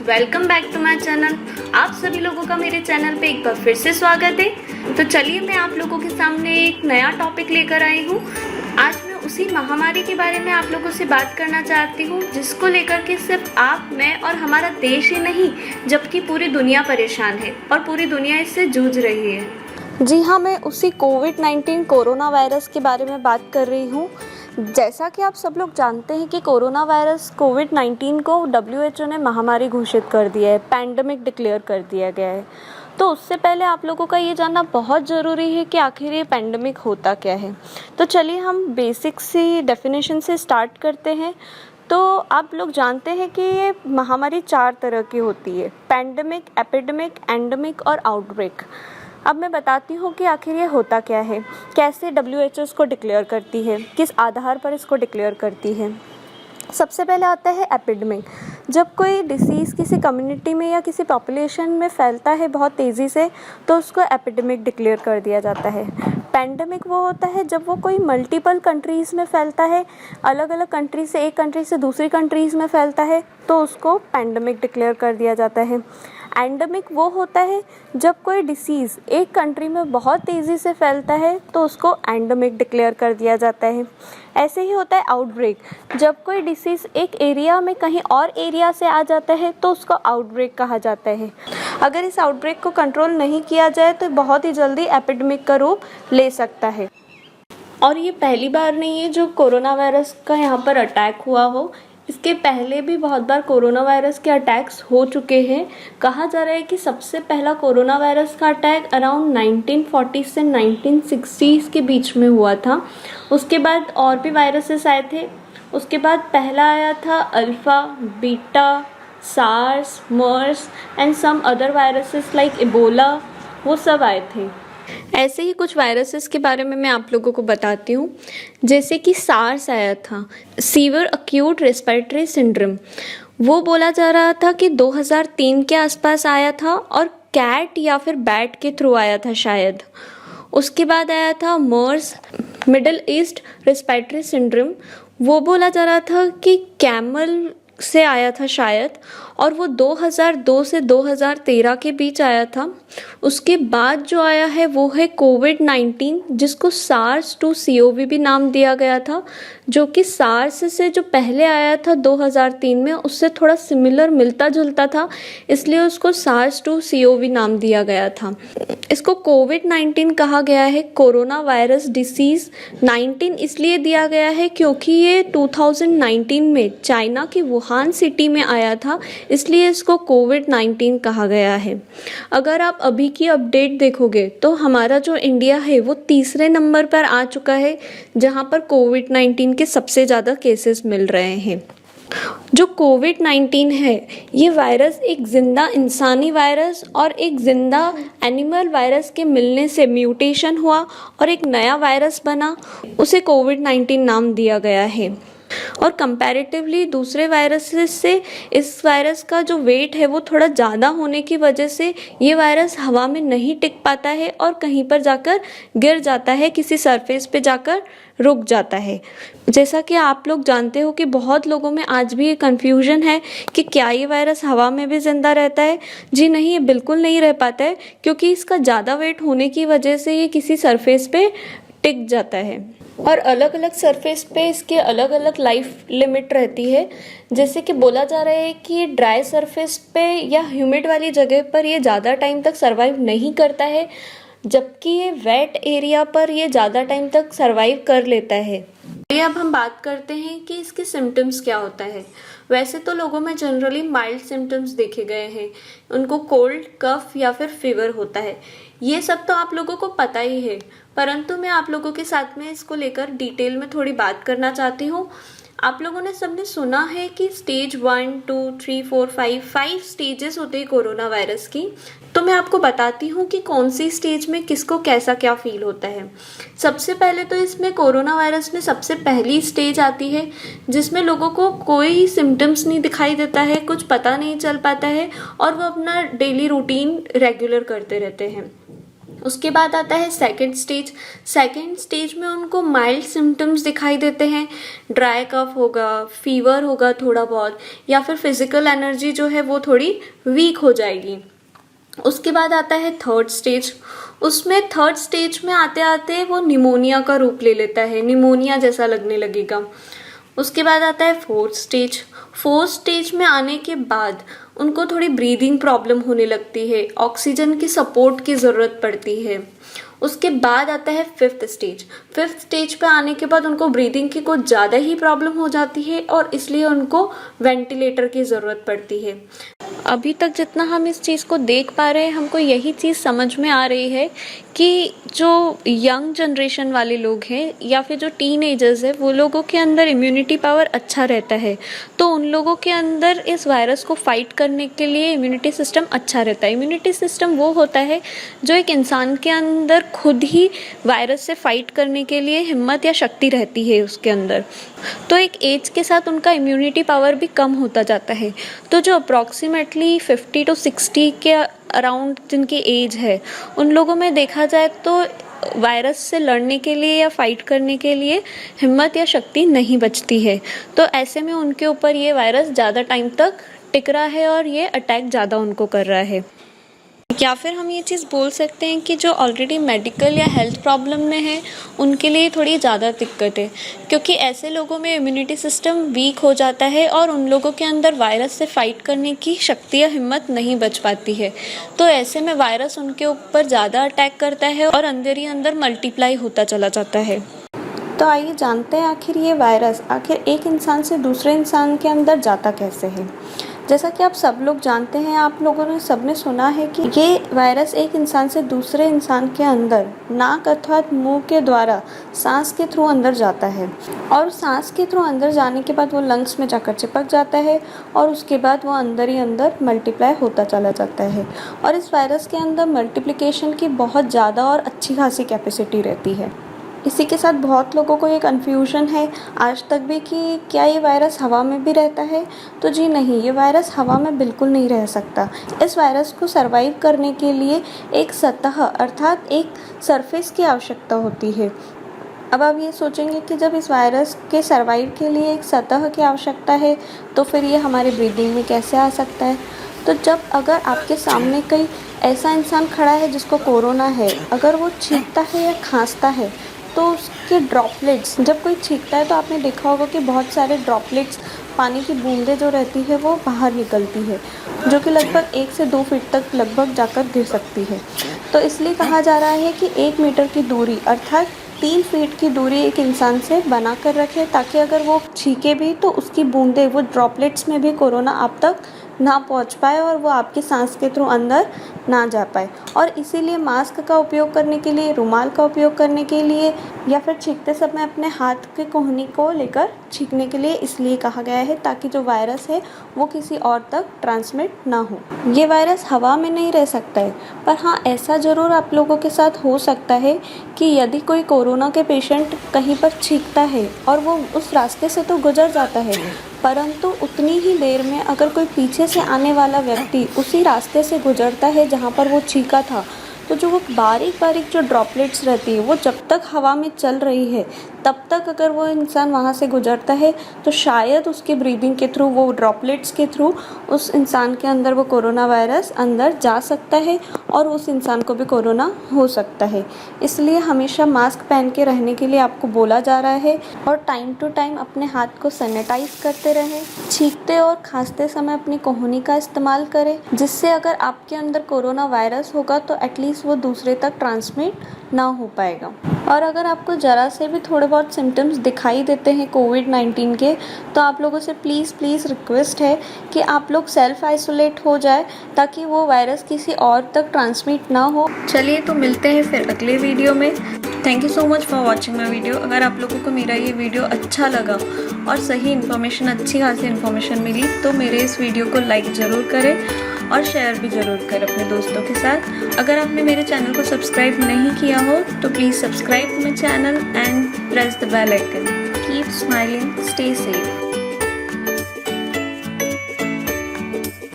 Welcome back to my channel. आप सभी लोगों का मेरे चैनल पे एक बार फिर से स्वागत है। तो चलिए मैं आप लोगों के सामने एक नया टॉपिक लेकर आई हूँ। आज मैं उसी महामारी के बारे में आप लोगों से बात करना चाहती हूँ जिसको लेकर के सिर्फ आप, मैं और हमारा देश ही नहीं जबकि पूरी दुनिया परेशान है और पूरी दुनिया इससे जूझ रही है। जी हाँ, मैं उसी कोविड-19 कोरोना वायरस के बारे में बात कर रही हूँ। जैसा कि आप सब लोग जानते हैं कि कोरोना वायरस कोविड-19 को WHO ने महामारी घोषित कर दिया है, पैंडेमिक डिक्लेयर कर दिया गया है। तो उससे पहले आप लोगों का ये जानना बहुत ज़रूरी है कि आखिर ये पैंडेमिक होता क्या है। तो चलिए हम बेसिक सी डेफिनेशन से स्टार्ट करते हैं। तो आप लोग जानते हैं कि ये महामारी 4 तरह की होती है: पैंडेमिक, एपिडेमिक, एंडेमिक और आउटब्रेक। अब मैं बताती हूँ कि आखिर ये होता क्या है, कैसे WHO इसको डिक्लेयर करती है, किस आधार पर इसको डिक्लेयर करती है। सबसे पहले आता है एपिडेमिक। जब कोई डिसीज़ किसी कम्युनिटी में या किसी पॉपुलेशन में फैलता है बहुत तेज़ी से तो उसको एपिडेमिक डिक्लेयर कर दिया जाता है। पैंडेमिक वो होता है जब वो कोई मल्टीपल कंट्रीज़ में फैलता है, अलग अलग कंट्री से, एक कंट्री से दूसरी कंट्रीज़ में फैलता है तो उसको पैंडेमिक डिक्लेयर कर दिया जाता है। एंडेमिक वो होता है जब कोई डिसीज़ एक कंट्री में बहुत तेज़ी से फैलता है तो उसको एंडेमिक डिक्लेयर कर दिया जाता है। ऐसे ही होता है आउटब्रेक। जब कोई डिसीज़ एक एरिया में कहीं और एरिया से आ जाता है तो उसको आउटब्रेक कहा जाता है। अगर इस आउटब्रेक को कंट्रोल नहीं किया जाए तो बहुत ही जल्दी एपिडेमिक का रूप ले सकता है। और ये पहली बार नहीं है जो कोरोना वायरस का यहाँ पर अटैक हुआ हो। इसके पहले भी बहुत बार कोरोना वायरस के अटैक्स हो चुके हैं। कहा जा रहा है कि सबसे पहला कोरोना वायरस का अटैक अराउंड 1940 से 1960 के बीच में हुआ था। उसके बाद और भी वायरसेस आए थे। उसके बाद पहला आया था alpha, beta, SARS, MERS and some other viruses like Ebola, वो सब आए थे। ऐसे ही कुछ वायरसेस के बारे में मैं आप लोगों को बताती हूँ। जैसे कि सार्स आया था, सीवियर एक्यूट रेस्पिरेटरी सिंड्रोम। वो बोला जा रहा था कि 2003 के आसपास आया था और कैट या फिर बैट के थ्रू आया था शायद। उसके बाद आया था मर्स, मिडल ईस्ट रेस्पिरेटरी सिंड्रोम। वो बोला जा रहा था कि कैमल से आया था शायद, और वो 2002 से 2013 के बीच आया था। उसके बाद जो आया है वो है कोविड-19, जिसको SARS-CoV भी नाम दिया गया था, जो कि सार्स से जो पहले आया था 2003 में उससे थोड़ा सिमिलर, मिलता जुलता था, इसलिए उसको SARS-CoV नाम दिया गया था। इसको कोविड-19 कहा गया है, कोरोना वायरस डिसीज़ 19 इसलिए दिया गया है क्योंकि ये 2019 में चाइना की वुहान सिटी में आया था, इसलिए इसको कोविड-19 कहा गया है। अगर आप अभी की अपडेट देखोगे तो हमारा जो इंडिया है वो तीसरे नंबर पर आ चुका है, जहां पर कोविड-19 के सबसे ज़्यादा केसेस मिल रहे हैं। जो कोविड-19 है ये वायरस एक ज़िंदा इंसानी वायरस और एक ज़िंदा एनिमल वायरस के मिलने से म्यूटेशन हुआ और एक नया वायरस बना, उसे कोविड-19 नाम दिया गया है। और कंपैरेटिवली दूसरे वायरसेस से इस वायरस का जो वेट है वो थोड़ा ज़्यादा होने की वजह से ये वायरस हवा में नहीं टिक पाता है और कहीं पर जाकर गिर जाता है, किसी सरफेस पे जाकर रुक जाता है। जैसा कि आप लोग जानते हो कि बहुत लोगों में आज भी ये कन्फ्यूजन है कि क्या ये वायरस हवा में भी ज़िंदा रहता है। जी नहीं, ये बिल्कुल नहीं रह पाता है, क्योंकि इसका ज़्यादा वेट होने की वजह से ये किसी सरफेस पे टिक जाता है और अलग अलग सरफेस पे इसके अलग अलग लाइफ लिमिट रहती है। जैसे कि बोला जा रहा है कि ये ड्राई सरफेस पे या ह्यूमिड वाली जगह पर ये ज़्यादा टाइम तक सरवाइव नहीं करता है, जबकि ये वेट एरिया पर ये ज़्यादा टाइम तक सरवाइव कर लेता है। ये अब हम बात करते हैं कि इसके सिम्टम्स क्या होता है। वैसे तो लोगों में जनरली माइल्ड सिम्टम्स देखे गए हैं। उनको कोल्ड, कफ या फिर फीवर होता है। ये सब तो आप लोगों को पता ही है, परंतु मैं आप लोगों के साथ में इसको लेकर डिटेल में थोड़ी बात करना चाहती हूँ। आप लोगों ने सबने सुना है कि स्टेज 1, 2, 3, 4, 5 स्टेजेस होते हैं कोरोना वायरस की। तो मैं आपको बताती हूँ कि कौन सी स्टेज में किसको कैसा क्या फील होता है। सबसे पहले तो इसमें कोरोना वायरस में सबसे पहली स्टेज आती है जिसमें लोगों को कोई सिम्टम्स नहीं दिखाई देता है, कुछ पता नहीं चल पाता है और वो अपना डेली रूटीन रेगुलर करते रहते हैं। उसके बाद आता है सेकंड स्टेज। सेकंड स्टेज में उनको माइल्ड सिम्टम्स दिखाई देते हैं, ड्राई कफ होगा, फीवर होगा थोड़ा बहुत, या फिर फिजिकल एनर्जी जो है वो थोड़ी वीक हो जाएगी। उसके बाद आता है थर्ड स्टेज। उसमें थर्ड स्टेज में आते आते वो निमोनिया का रूप ले लेता है, निमोनिया जैसा लगने लगेगा। उसके बाद आता है फोर्थ स्टेज। फोर्थ स्टेज में आने के बाद उनको थोड़ी ब्रीदिंग प्रॉब्लम होने लगती है, ऑक्सीजन की सपोर्ट की ज़रूरत पड़ती है। उसके बाद आता है फिफ्थ स्टेज। फिफ्थ स्टेज पे आने के बाद उनको ब्रीदिंग की कुछ ज़्यादा ही प्रॉब्लम हो जाती है और इसलिए उनको वेंटिलेटर की ज़रूरत पड़ती है। अभी तक जितना हम इस चीज़ को देख पा रहे हैं, हमको यही चीज़ समझ में आ रही है कि जो यंग जनरेशन वाले लोग हैं या फिर जो टीनेजर्स हैं, वो लोगों के अंदर इम्यूनिटी पावर अच्छा रहता है, तो उन लोगों के अंदर इस वायरस को फाइट करने के लिए इम्यूनिटी सिस्टम अच्छा रहता है। इम्यूनिटी सिस्टम वो होता है जो एक इंसान के अंदर खुद ही वायरस से फाइट करने के लिए हिम्मत या शक्ति रहती है उसके अंदर। तो एक एज के साथ उनका इम्यूनिटी पावर भी कम होता जाता है। तो जो अप्रॉक्सीमेटली 50 to 60 के अराउंड जिनकी एज है, उन लोगों में देखा जाए तो वायरस से लड़ने के लिए या फाइट करने के लिए हिम्मत या शक्ति नहीं बचती है। तो ऐसे में उनके ऊपर ये वायरस ज़्यादा टाइम तक टिक रहा है और ये अटैक ज़्यादा उनको कर रहा है। या फिर हम ये चीज़ बोल सकते हैं कि जो ऑलरेडी मेडिकल या हेल्थ प्रॉब्लम में है, उनके लिए थोड़ी ज़्यादा दिक्कत है, क्योंकि ऐसे लोगों में इम्यूनिटी सिस्टम वीक हो जाता है और उन लोगों के अंदर वायरस से फाइट करने की शक्ति या हिम्मत नहीं बच पाती है। तो ऐसे में वायरस उनके ऊपर ज़्यादा अटैक करता है और अंदर ही अंदर मल्टीप्लाई होता चला जाता है। तो आइए जानते हैं आखिर ये वायरस आखिर एक इंसान से दूसरे इंसान के अंदर जाता कैसे है। जैसा कि आप सब लोग जानते हैं, आप लोगों ने सबने सुना है कि ये वायरस एक इंसान से दूसरे इंसान के अंदर नाक अर्थात मुंह के द्वारा सांस के थ्रू अंदर जाता है, और सांस के थ्रू अंदर जाने के बाद वो लंग्स में जाकर चिपक जाता है और उसके बाद वो अंदर ही अंदर मल्टीप्लाई होता चला जाता है। और इस वायरस के अंदर मल्टीप्लिकेशन की बहुत ज़्यादा और अच्छी खासी कैपेसिटी रहती है। इसी के साथ बहुत लोगों को ये कन्फ्यूजन है आज तक भी कि क्या ये वायरस हवा में भी रहता है। तो जी नहीं, ये वायरस हवा में बिल्कुल नहीं रह सकता। इस वायरस को सरवाइव करने के लिए एक सतह अर्थात एक सरफेस की आवश्यकता होती है। अब आप ये सोचेंगे कि जब इस वायरस के सरवाइव के लिए एक सतह की आवश्यकता है तो फिर ये हमारे ब्रीदिंग में कैसे आ सकता है। तो जब अगर आपके सामने कोई ऐसा इंसान खड़ा है जिसको कोरोना है, अगर वो छींकता है या खांसता है तो उसके ड्रॉपलेट्स, जब कोई छींकता है तो आपने देखा होगा कि बहुत सारे ड्रॉपलेट्स, पानी की बूंदें जो रहती है वो बाहर निकलती है, जो कि लगभग 1 से 2 फीट तक लगभग जाकर गिर सकती है। तो इसलिए कहा जा रहा है कि 1 मीटर की दूरी अर्थात 3 फीट की दूरी एक इंसान से बना कर रखें, ताकि अगर वो छींके भी तो उसकी बूंदें, वो ड्रॉपलेट्स में भी कोरोना आप तक ना पहुंच पाए और वो आपकी सांस के थ्रू अंदर ना जा पाए। और इसीलिए मास्क का उपयोग करने के लिए, रुमाल का उपयोग करने के लिए या फिर छींकते समय अपने हाथ के कोहनी को लेकर छींकने के लिए इसलिए कहा गया है, ताकि जो वायरस है वो किसी और तक ट्रांसमिट ना हो। ये वायरस हवा में नहीं रह सकता है, पर हाँ ऐसा ज़रूर आप लोगों के साथ हो सकता है कि यदि कोई कोरोना के पेशेंट कहीं पर छींकता है और वो उस रास्ते से तो गुजर जाता है, परंतु उतनी ही देर में अगर कोई पीछे से आने वाला व्यक्ति उसी रास्ते से गुजरता है जहाँ पर वो छींका था, तो जो वो बारीक बारीक जो ड्रॉपलेट्स रहती है वो जब तक हवा में चल रही है तब तक अगर वो इंसान वहाँ से गुजरता है तो शायद उसकी ब्रीदिंग के थ्रू, वो ड्रॉपलेट्स के थ्रू उस इंसान के अंदर वो कोरोना वायरस अंदर जा सकता है और उस इंसान को भी कोरोना हो सकता है। इसलिए हमेशा मास्क पहन के रहने के लिए आपको बोला जा रहा है और टाइम टू टाइम अपने हाथ को सैनिटाइज करते रहें। छींकते और खांसते समय अपनी कोहनी का इस्तेमाल करें, जिससे अगर आपके अंदर कोरोना वायरस होगा तो एटलीस्ट वो दूसरे तक ट्रांसमिट ना हो पाएगा। और अगर आपको ज़रा से भी थोड़े बहुत सिम्टम्स दिखाई देते हैं कोविड-19 के, तो आप लोगों से प्लीज़ रिक्वेस्ट है कि आप लोग सेल्फ आइसोलेट हो जाए, ताकि वो वायरस किसी और तक ट्रांसमिट ना हो। चलिए तो मिलते हैं फिर अगले वीडियो में। Thank you so much for watching my video. अगर आप लोगों को मेरा ये वीडियो अच्छा लगा और सही इन्फॉर्मेशन, अच्छी खासी इन्फॉर्मेशन मिली, तो मेरे इस वीडियो को लाइक ज़रूर करें और शेयर भी ज़रूर करें अपने दोस्तों के साथ। अगर आपने मेरे चैनल को सब्सक्राइब नहीं किया हो तो please subscribe my channel and press the bell icon. Keep smiling, stay safe.